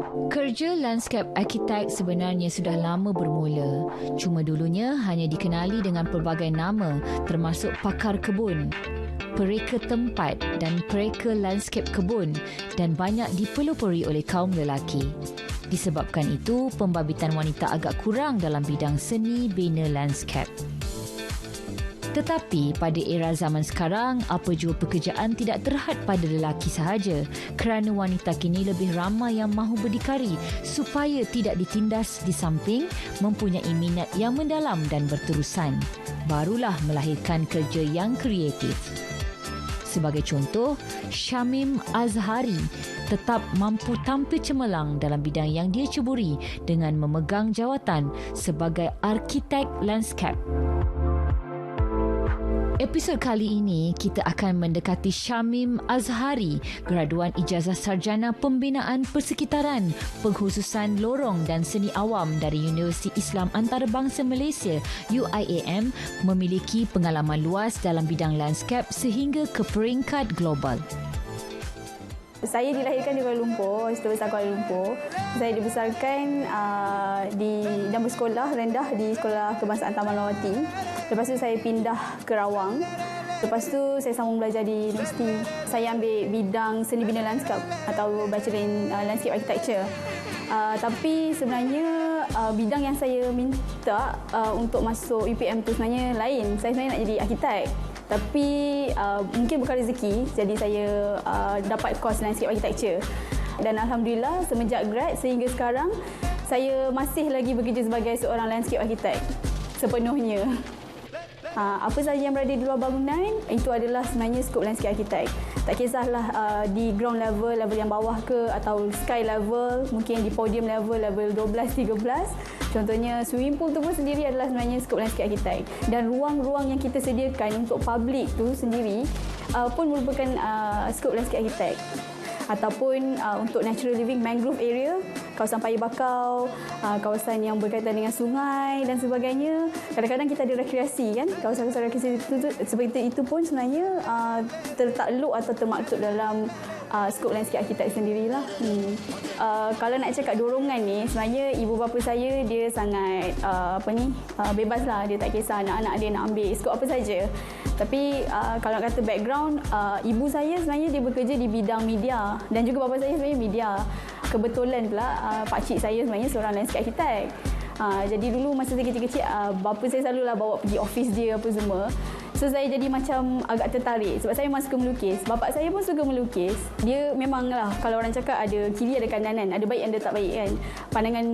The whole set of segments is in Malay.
Kerja landscape architect sebenarnya sudah lama bermula. Cuma dulunya hanya dikenali dengan pelbagai nama termasuk pakar kebun, pereka tempat dan pereka landscape kebun dan banyak dipelopori oleh kaum lelaki. Disebabkan itu, pembabitan wanita agak kurang dalam bidang seni bina landscape. Tetapi pada era zaman sekarang, apa jua pekerjaan tidak terhad pada lelaki sahaja kerana wanita kini lebih ramai yang mahu berdikari supaya tidak ditindas di samping mempunyai minat yang mendalam dan berterusan. Barulah melahirkan kerja yang kreatif. Sebagai contoh, Syamim Azhari tetap mampu tampil cemerlang dalam bidang yang dia ceburi dengan memegang jawatan sebagai arkitek landscape. Episod kali ini, kita akan mendekati Syamim Azhari, graduan Ijazah Sarjana Pembinaan Persekitaran, Pengkhususan Lorong dan Seni Awam dari Universiti Islam Antarabangsa Malaysia, UIAM, memiliki pengalaman luas dalam bidang landscape sehingga ke peringkat global. Saya dilahirkan di Kuala Lumpur, Sekolah Besar Kuala Lumpur. Saya dibesarkan dan bersekolah rendah di Sekolah Kebangsaan Taman Lawati. Lepas tu saya pindah ke Rawang. Lepas tu saya sambung belajar di universiti. Saya ambil bidang seni bina landscape atau Bachelor in Landscape Architecture. Tapi sebenarnya bidang yang saya minta untuk masuk UPM tu sebenarnya lain. Saya sebenarnya nak jadi arkitek. Tapi mungkin bukan rezeki, jadi saya dapat course landscape architecture. Dan Alhamdulillah semenjak grad sehingga sekarang, saya masih lagi bekerja sebagai seorang landscape architect sepenuhnya. Apa sahaja yang berada di luar bangunan, itu adalah sebenarnya skop landscape architect. Tak kisahlah di ground level, level yang bawah ke, atau sky level, mungkin di podium level, level 12, 13. Contohnya swimming pool tu pun sendiri adalah sebenarnya skop landscape architect. Dan ruang-ruang yang kita sediakan untuk public tu sendiri pun merupakan skop landscape architect. Ataupun untuk natural living, mangrove area, kawasan paya bakau, kawasan yang berkaitan dengan sungai dan sebagainya. Kadang-kadang kita ada rekreasi kan, kawasan-kawasan rekreasi seperti itu pun sebenarnya tertakluk atau termaktub dalam skop landscape architect sendirilah. Kalau nak cakap dorongan ni, sebenarnya ibu bapa saya dia sangat bebaslah, dia tak kisah anak-anak dia nak ambil skop apa saja. Tapi kalau nak kata background, ibu saya sebenarnya dia bekerja di bidang media dan juga bapa saya sebenarnya media. Kebetulan pula pakcik saya sebenarnya seorang landscape architect. Jadi dulu masa saya kecil-kecil, bapa saya selalulah bawa pergi office dia apa semua. So saya jadi macam agak tertarik sebab saya memang suka melukis. Bapa saya pun suka melukis. Dia memanglah, kalau orang cakap ada kiri ada kanan, ada baik ada tak baik kan. Pandangan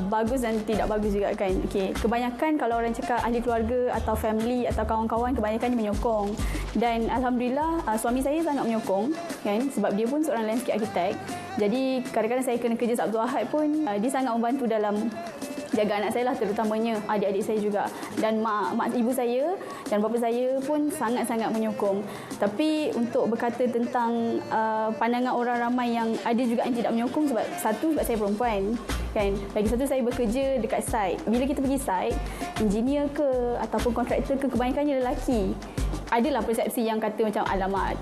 bagus dan tidak bagus juga kan. Okay. Kebanyakan kalau orang cakap ahli keluarga atau family atau kawan-kawan, kebanyakan dia menyokong. Dan Alhamdulillah suami saya sangat menyokong kan, sebab dia pun seorang landscape architect. Jadi kadang-kadang saya kena kerja Sabtu Ahad pun dia sangat membantu dalam jaga anak saya lah, terutamanya adik-adik saya juga. Dan mak ibu saya dan bapa saya pun sangat-sangat menyokong. Tapi untuk berkata tentang pandangan orang ramai yang ada juga yang tidak menyokong, sebab saya perempuan kan. Lagi satu, saya bekerja dekat site. Bila kita pergi site, engineer ke ataupun kontraktor ke, kebanyakannya lelaki. Adalah persepsi yang kata macam alamak,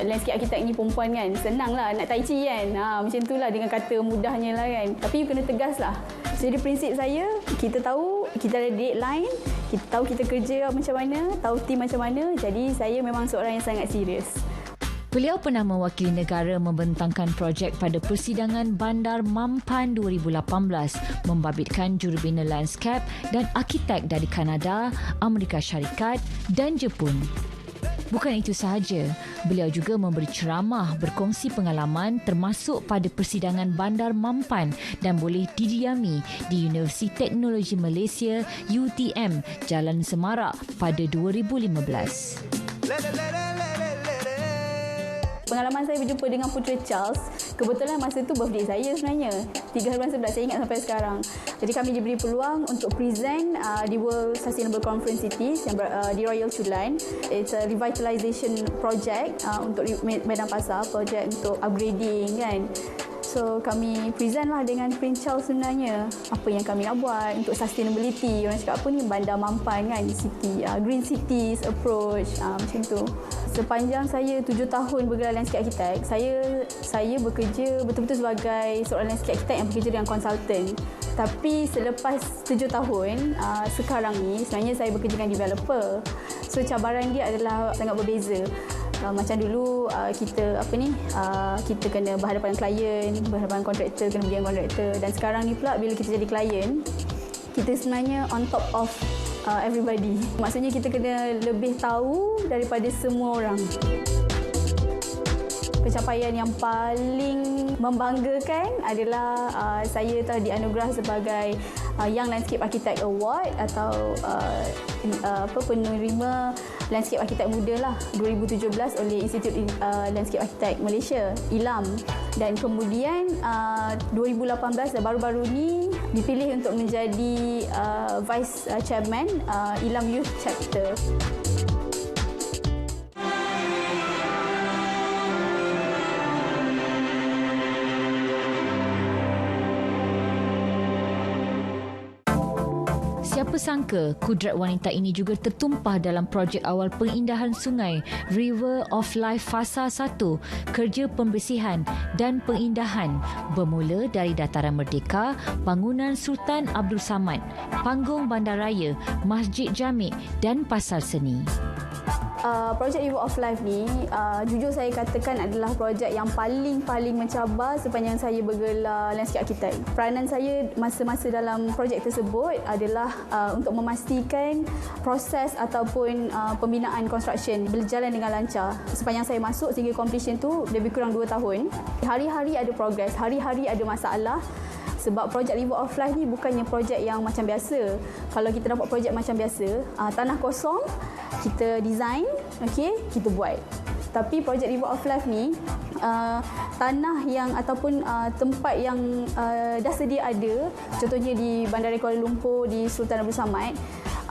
landscape architect ni perempuan kan, senang lah nak tai chi kan, macam tu lah dengan kata mudahnya lah kan. Tapi you kena tegas lah. Jadi prinsip saya, kita tahu kita ada deadline, kita tahu kita kerja macam mana, tahu tim macam mana. Jadi saya memang seorang yang sangat serius. Beliau pernah mewakili negara membentangkan projek pada Persidangan Bandar Mampan 2018, membabitkan jurubina landscape dan arkitek dari Kanada, Amerika Syarikat dan Jepun. Bukan itu sahaja, beliau juga memberi ceramah berkongsi pengalaman termasuk pada Persidangan Bandar Mampan dan boleh didiami di Universiti Teknologi Malaysia UTM, Jalan Semarak pada 2015. Pengalaman saya berjumpa dengan Putera Charles, kebetulan masa tu birthday saya sebenarnya, 3 hari bulan 11, saya ingat sampai sekarang. Jadi kami diberi peluang untuk present di World Sustainable Conference Cities yang di Royal Chulan. It's a revitalization project untuk Medan Pasar, project untuk upgrading kan. So kami present lah dengan Prince Charles sebenarnya apa yang kami nak buat untuk sustainability. Orang cakap apa ni, Bandar Mampan kan, city, green cities approach, macam tu. Sepanjang saya 7 tahun bergelar landscape architect, saya bekerja betul-betul sebagai seorang landscape architect yang bekerja dengan konsultan. Tapi selepas 7 tahun, sekarang ni sebenarnya saya bekerja dengan developer. So cabaran dia adalah sangat berbeza. Macam dulu kita kena berhadapan dengan klien, berhadapan dengan kontraktor, kena pergi dengan kontraktor. Dan sekarang ni pula bila kita jadi klien, kita sebenarnya on top of everybody. Maksudnya kita kena lebih tahu daripada semua orang. Pencapaian yang paling membanggakan adalah saya telah dianugerah sebagai Young Landscape Architect Award atau penerima Landscape Architect Muda lah 2017 oleh Institut Landscape Architect Malaysia, ILAM. Dan kemudian 2018 baru-baru ni dipilih untuk menjadi Vice Chairman ILAM Youth Chapter. Siapa sangka kudrat wanita ini juga tertumpah dalam projek awal pengindahan sungai River of Life Fasa 1, kerja pembersihan dan pengindahan bermula dari Dataran Merdeka, bangunan Sultan Abdul Samad, panggung bandaraya, Masjid Jamik dan pasar seni. Projek River of Life ni jujur saya katakan adalah projek yang paling mencabar sepanjang saya bergelar landscape architect. Peranan saya masa-masa dalam projek tersebut adalah untuk memastikan proses ataupun pembinaan construction berjalan dengan lancar. Sepanjang saya masuk sehingga completion tu lebih kurang 2 tahun. Hari-hari ada progress, hari-hari ada masalah. Sebab projek River of Life ni bukannya projek yang macam biasa. Kalau kita dapat projek macam biasa, tanah kosong, kita design, kita buat. Tapi projek River of Life ni, tanah yang ataupun tempat yang dah sedia ada, contohnya di Bandar Kuala Lumpur, di Sultan Abdul Samad,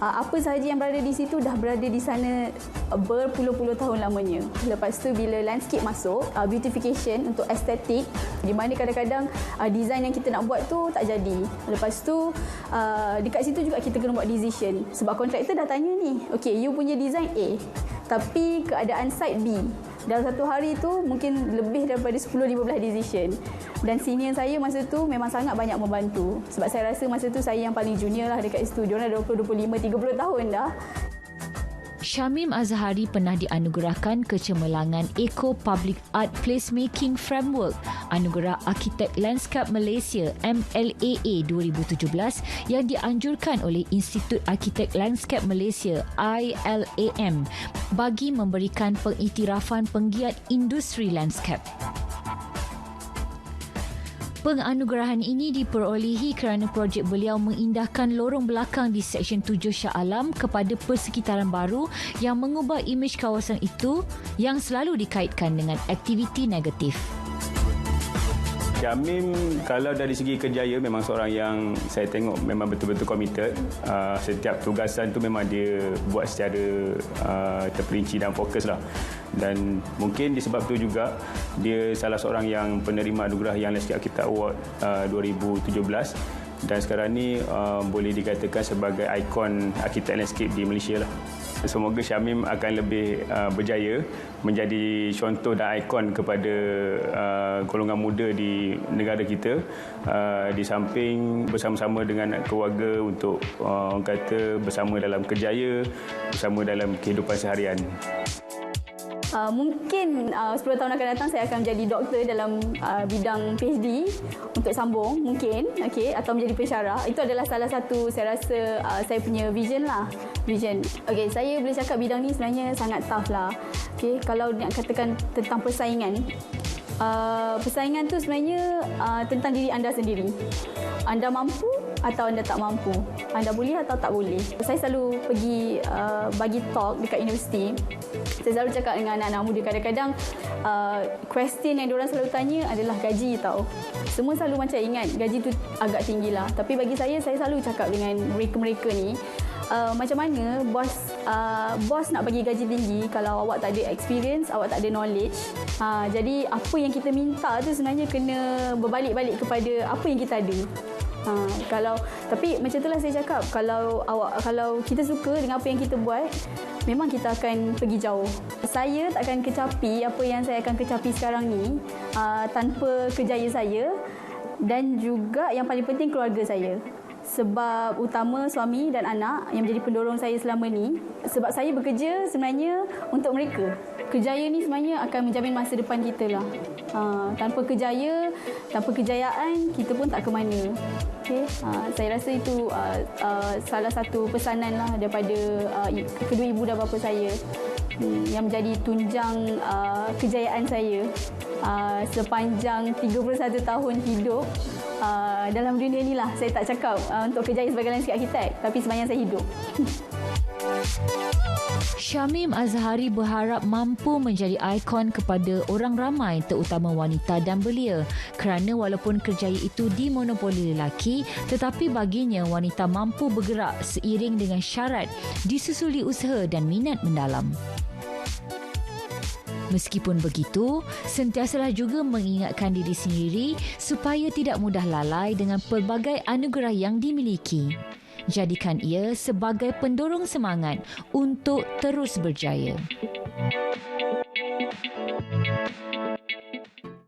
apa sahaja yang berada di situ dah berada di sana berpuluh-puluh tahun lamanya. Lepas tu bila landscape masuk, beautification untuk estetik, di mana kadang-kadang design yang kita nak buat tu tak jadi. Lepas tu dekat situ juga kita kena buat decision. Sebab kontraktor dah tanya ni, okay, you punya design A, tapi keadaan site B. Dalam satu hari tu mungkin lebih daripada 10-15 decision. Dan senior saya masa tu memang sangat banyak membantu. Sebab saya rasa masa tu saya yang paling junior lah dekat situ. Diorang dah 20, 25, 30 tahun dah. Syamim Azhari pernah dianugerahkan kecemerlangan Eco Public Art Placemaking Framework Anugerah Arkitek Landscape Malaysia MLAA 2017 yang dianjurkan oleh Institut Arkitek Landscape Malaysia ILAM bagi memberikan pengiktirafan penggiat industri landscape. Penganugerahan ini diperolehi kerana projek beliau mengindahkan lorong belakang di Seksyen 7 Shah Alam kepada persekitaran baru yang mengubah imej kawasan itu yang selalu dikaitkan dengan aktiviti negatif. Syamim kalau dari segi kerjaya memang seorang yang saya tengok memang betul-betul committed. Setiap tugasan tu memang dia buat secara terperinci dan fokus lah. Dan mungkin disebab tu juga dia salah seorang yang penerima anugerah Young Landscape Architect Award 2017 dan sekarang ni boleh dikatakan sebagai ikon arkitek landscape di Malaysia lah. Semoga Syamim akan lebih berjaya menjadi contoh dan ikon kepada golongan muda di negara kita, di samping bersama-sama dengan keluarga untuk orang kata bersama dalam kerjaya, bersama dalam kehidupan seharian. Mungkin 10 tahun akan datang saya akan menjadi doktor dalam bidang PhD untuk sambung mungkin, atau menjadi pensyarah. Itu adalah salah satu saya rasa saya punya vision lah. Saya boleh cakap bidang ni sebenarnya sangat tough lah. Kalau nak katakan tentang persaingan, persaingan tu sebenarnya tentang diri anda sendiri. Anda mampu atau anda tak mampu, anda boleh atau tak boleh. Saya selalu pergi bagi talk dekat universiti. Saya selalu cakap dengan anak-anak muda, kadang-kadang question yang diorang selalu tanya adalah gaji tau. Semua selalu macam ingat gaji tu agak tinggi lah. Tapi bagi saya selalu cakap dengan mereka-mereka ni, macam mana bos nak bagi gaji tinggi kalau awak tak ada experience, awak tak ada knowledge. Jadi apa yang kita minta tu sebenarnya kena berbalik-balik kepada apa yang kita ada. Tapi macam itulah saya cakap, kalau kita suka dengan apa yang kita buat, memang kita akan pergi jauh. Saya tak akan kecapi apa yang saya akan kecapi sekarang ni tanpa kerjaya saya dan juga yang paling penting keluarga saya. Sebab utama suami dan anak yang menjadi pendorong saya selama ni. Sebab saya bekerja sebenarnya untuk mereka. Kerjaya ni sebenarnya akan menjamin masa depan kita lah. Tanpa kerjaya, tanpa kejayaan, kita pun tak ke mana. Okay? Saya rasa itu salah satu pesanan lah daripada kedua ibu dan bapa saya yang menjadi tunjang kejayaan saya sepanjang 31 tahun hidup. Dalam dunia ni lah, saya tak cakap untuk kerjaya sebagai landscape architect, tapi sebenarnya saya hidup. Syamim Azhari berharap mampu menjadi ikon kepada orang ramai, terutama wanita dan belia, kerana walaupun kerjaya itu dimonopoli lelaki, tetapi baginya wanita mampu bergerak seiring dengan syarat disusuli usaha dan minat mendalam. Meskipun begitu, sentiasalah juga mengingatkan diri sendiri supaya tidak mudah lalai dengan pelbagai anugerah yang dimiliki. Jadikan ia sebagai pendorong semangat untuk terus berjaya.